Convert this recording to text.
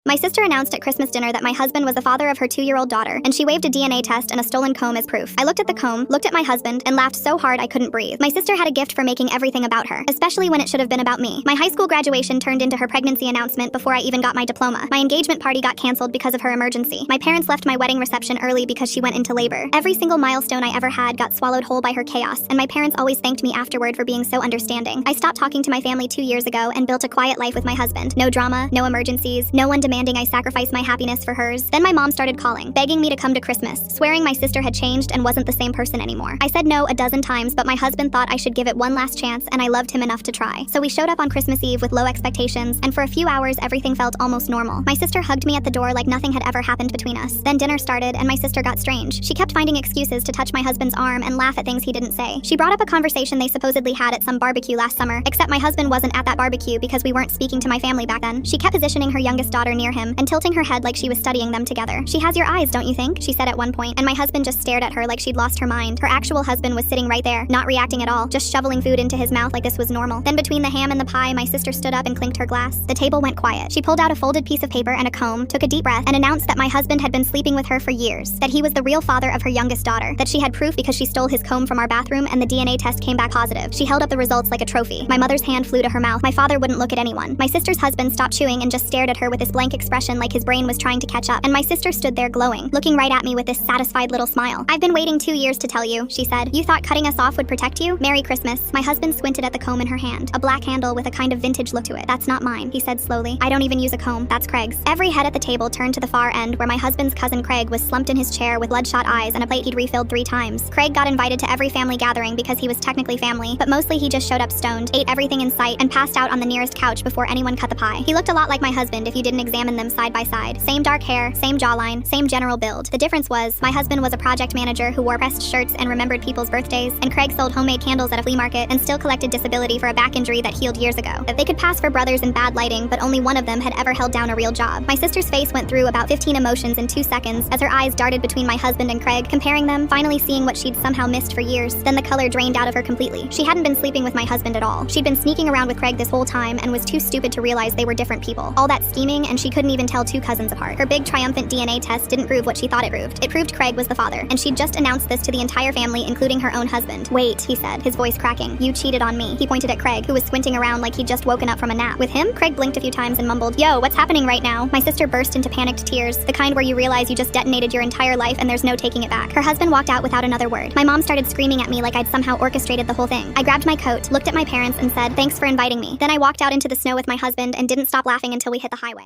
My sister announced at Christmas dinner that my husband was the father of her 2-year-old daughter, and she waved a DNA test and a stolen comb as proof. I looked at the comb, looked at my husband, and laughed so hard I couldn't breathe. My sister had a gift for making everything about her, especially when it should have been about me. My high school graduation turned into her pregnancy announcement before I even got my diploma. My engagement party got canceled because of her emergency. My parents left my wedding reception early because she went into labor. Every single milestone I ever had got swallowed whole by her chaos, and my parents always thanked me afterward for being so understanding. I stopped talking to my family 2 years ago and built a quiet life with my husband. No drama, no emergencies, no one demanding I sacrifice my happiness for hers. Then my mom started calling, begging me to come to Christmas, swearing my sister had changed and wasn't the same person anymore. I said no a dozen times, but my husband thought I should give it one last chance, and I loved him enough to try. So we showed up on Christmas Eve with low expectations, and for a few hours everything felt almost normal. My sister hugged me at the door like nothing had ever happened between us. Then dinner started, and my sister got strange. She kept finding excuses to touch my husband's arm and laugh at things he didn't say. She brought up a conversation they supposedly had at some barbecue last summer, except my husband wasn't at that barbecue because we weren't speaking to my family back then. She kept positioning her youngest daughter near him and tilting her head like she was studying them together. "She has your eyes, don't you think?" she said at one point, and my husband just stared at her like she'd lost her mind. Her actual husband was sitting right there, not reacting at all, just shoveling food into his mouth like this was normal. Then between the ham and the pie, my sister stood up and clinked her glass. The table went quiet. She pulled out a folded piece of paper and a comb, took a deep breath, and announced that my husband had been sleeping with her for years, that he was the real father of her youngest daughter, that she had proof because she stole his comb from our bathroom and the DNA test came back positive. She held up the results like a trophy. My mother's hand flew to her mouth. My father wouldn't look at anyone. My sister's husband stopped chewing and just stared at her with this blank expression like his brain was trying to catch up, and my sister stood there glowing, looking right at me with this satisfied little smile. "I've been waiting 2 years to tell you," she said. "You thought cutting us off would protect you? Merry Christmas." My husband squinted at the comb in her hand, a black handle with a kind of vintage look to it. "That's not mine," he said slowly. "I don't even use a comb. That's Craig's." Every head at the table turned to the far end where my husband's cousin Craig was slumped in his chair with bloodshot eyes and a plate he'd refilled 3 times. Craig got invited to every family gathering because he was technically family, but mostly he just showed up stoned, ate everything in sight, and passed out on the nearest couch before anyone cut the pie. He looked a lot like my husband if you didn't examine them side by side. Same dark hair, same jawline, same general build. The difference was, my husband was a project manager who wore pressed shirts and remembered people's birthdays, and Craig sold homemade candles at a flea market and still collected disability for a back injury that healed years ago. They could pass for brothers in bad lighting, but only one of them had ever held down a real job. My sister's face went through about 15 emotions in 2 seconds as her eyes darted between my husband and Craig, comparing them, finally seeing what she'd somehow missed for years. Then the color drained out of her completely. She hadn't been sleeping with my husband at all. She'd been sneaking around with Craig this whole time and was too stupid to realize they were different people. All that scheming, and she couldn't even tell 2 cousins apart. Her big triumphant DNA test didn't prove what she thought it proved. It proved Craig was the father, and she'd just announced this to the entire family, including her own husband. "Wait," he said, his voice cracking. "You cheated on me." He pointed at Craig, who was squinting around like he'd just woken up from a nap. With him, Craig blinked a few times and mumbled, "Yo, what's happening right now?" My sister burst into panicked tears, the kind where you realize you just detonated your entire life and there's no taking it back. Her husband walked out without another word. My mom started screaming at me like I'd somehow orchestrated the whole thing. I grabbed my coat, looked at my parents, and said, "Thanks for inviting me." Then I walked out into the snow with my husband and didn't stop laughing until we hit the highway.